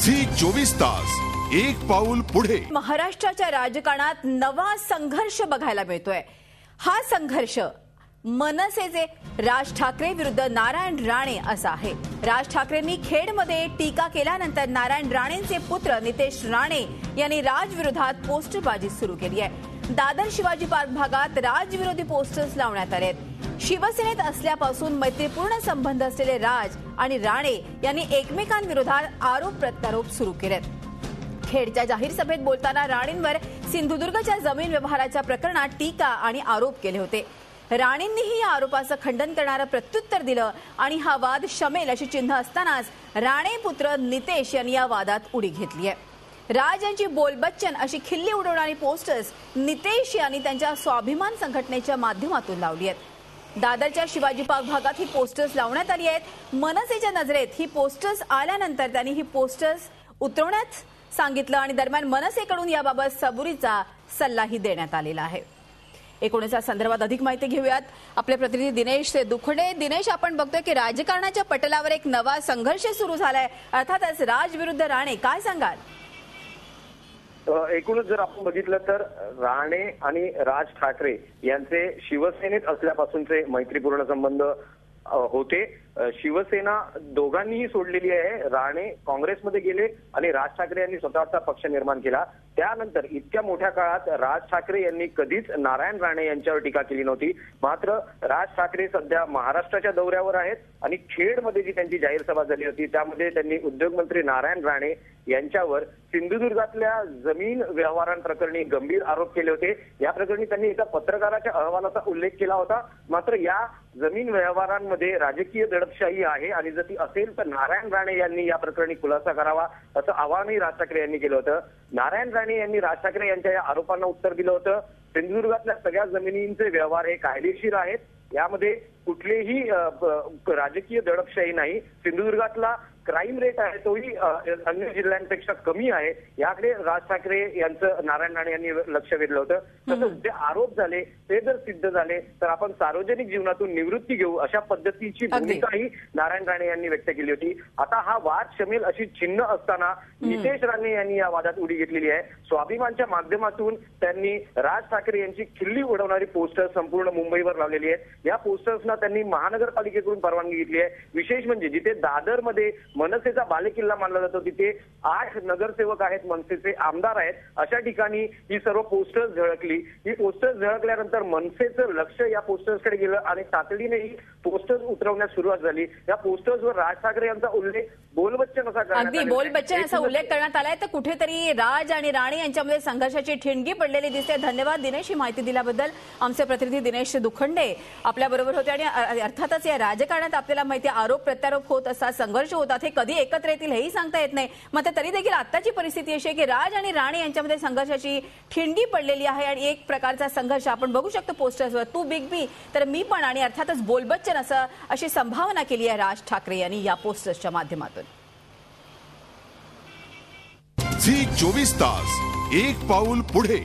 Zee 24 तास एक पाऊल पुढे। महाराष्ट्राच्या राजकारणात नवा संघर्ष बघायला मिळतोय। हा संघर्ष मनसेचे राज ठाकरे विरुद्ध नारायण राणे असा आहे। राज ठाकरेंनी खेडमध्ये टीका केल्यानंतर नारायण राणेंचे पुत्र नितेश राणे यांनी राज विरोधात पोस्टरबाजी सुरू केली आहे। दादर शिवाजी पार्क भागात राज विरोधी पोस्टर्स लावण्यात आले आहेत। शिवसेनेत असल्यापासून मैत्रीपूर्ण संबंध असलेले राज आणि राणे यांनी एकमेकांविरोधात आरोप प्रत्यारोप सुरू केलेत। खेडच्या जाहीर सभेत बोलताना राणेंवर सिंधुदुर्गच्या जमीन व्यवहाराच्या प्रकरणात टीका आणि आरोप केले होते। राणेंनीही या आरोपाचं खंडन करणारं प्रत्युत्तर दिलं आणि हा वाद शमेल अशी चिन्ह असतानाच राणे पुत्र नितेश यांनी या वादात उडी घेतली आहे। राज यांची बोल बच्चन अशी खिल्ली उडवणारी पोस्टर्स नितेश यांनी त्यांच्या स्वाभिमान संघटनेच्या माध्यमातून लावली आहेत। दादरच्या शिवाजी पार्क भागात ही पोस्टर्स लावण्यात आली आहेत। मनसेच्या नजरेत ही पोस्टर्स आल्यानंतर त्यांनी ही पोस्टर्स उतरवण्यास सांगितलं आणि दरम्यान मनसेकडून याबाबत सबुरीचा सल्लाही देण्यात आलेला आहे। एकूणच या संदर्भात अधिक माहिती घेऊयात आपले प्रतिनिधी दिनेश दुखडे। दिनेश, आपण बघतोय की राजकारणाच्या पटलावर एक नवा संघर्ष सुरू झालाय, अर्थातच राज विरुद्ध राणे, काय सांगाल? एकूणच जर आपण बघितलं तर राणे आणि राज ठाकरे यांचे शिवसेनेत असल्यापासूनचे मैत्रीपूर्ण संबंध होते। शिवसेना दोघांनीही सोडलेली आहे। राणे काँग्रेसमध्ये गेले आणि राज ठाकरे यांनी स्वतःचा पक्ष निर्माण केला। त्यानंतर इतक्या मोठ्या काळात राज ठाकरे यांनी कधीच नारायण राणे यांच्यावर टीका केली नव्हती। मात्र राज ठाकरे सध्या महाराष्ट्राच्या दौऱ्यावर आहेत आणि खेडमध्ये जी त्यांची जाहीर सभा झाली होती त्यामध्ये त्यांनी उद्योगमंत्री नारायण राणे यांच्यावर सिंधुदुर्गातल्या जमीन व्यवहारांप्रकरणी गंभीर आरोप केले होते। या प्रकरणी त्यांनी एका पत्रकाराच्या अहवालाचा उल्लेख केला होता। मात्र या जमीन व्यवहारांमध्ये राजकीय दडपशाही आहे आणि जर ती असेल तर नारायण राणे यांनी या प्रकरणी खुलासा करावा असं आवाहनही राज ठाकरे यांनी केलं होतं। नारायण राणे यांनी राज ठाकरे यांच्या या आरोपांना उत्तर दिलं होतं। सिंधुदुर्गातल्या सगळ्या जमिनींचे व्यवहार हे कायदेशीर आहेत, यामध्ये कुठलेही राजकीय दडपशाही नाही। सिंधुदुर्गातला क्राईम रेट आहे तोही अन्य जिल्ह्यांपेक्षा कमी आहे, याकडे राज ठाकरे यांचं नारायण राणे यांनी लक्ष वेधलं होतं। तसंच जे आरोप झाले ते जर सिद्ध झाले तर आपण सार्वजनिक जीवनातून निवृत्ती घेऊ अशा पद्धतीची भूमिकाही नारायण राणे यांनी व्यक्त केली होती। आता हा वाद शमेल अशी चिन्ह असताना नितेश राणे यांनी या वादात उडी घेतलेली आहे। स्वाभिमानच्या माध्यमातून त्यांनी राज ठाकरे यांची खिल्ली उडवणारी पोस्टर संपूर्ण मुंबईवर लावलेली आहेत। या पोस्टर्सना त्यांनी महानगरपालिकेकडून परवानगी घेतली आहे। विशेष म्हणजे जिथे दादरमध्ये मनसेचा बालेकिल्ला मानला जातो तिथे 8 नगरसेवक आहेत, मनसेचे आमदार आहेत, अशा ठिकाणी ही सर्व पोस्टर्स झळकली। ही पोस्टर्स झळकल्यानंतर मनसेचं लक्ष या पोस्टर्सकडे गेलं आणि तातडीने ही पोस्टर्स उतरवण्यास सुरुवात झाली। या पोस्टर्सवर राज ठाकरे यांचा उल्लेख बोल बच्चन असा करण्यात आलाय, तर कुठेतरी राज आणि राणे यांच्यामध्ये संघर्षाची ठिणगी पडलेली दिसते। धन्यवाद दिनेश, ही माहिती दिल्याबद्दल। आमचे प्रतिनिधी दिनेश दुखंडे आपल्या बरोबर होते आणि अर्थातच या राजकारणात आपल्याला माहिती आरोप प्रत्यारोप होत असा संघर्ष होतात, हे कधी एकत्र येतील हेही सांगता येत नाही। मात्र तरी देखील आताची परिस्थिती अशी आहे की राज आणि राणे यांच्यामध्ये संघर्षाची ठिणगी पडलेली आहे आणि एक प्रकारचा संघर्ष आपण बघू शकतो पोस्टर्सवर, तू बिग बी तर मी पण, आणि अर्थातच बोल बच्चन असं अशी संभावना केली आहे राज ठाकरे यांनी या पोस्टर्सच्या माध्यमातून। झी 24 तास एक पाऊल पुढे।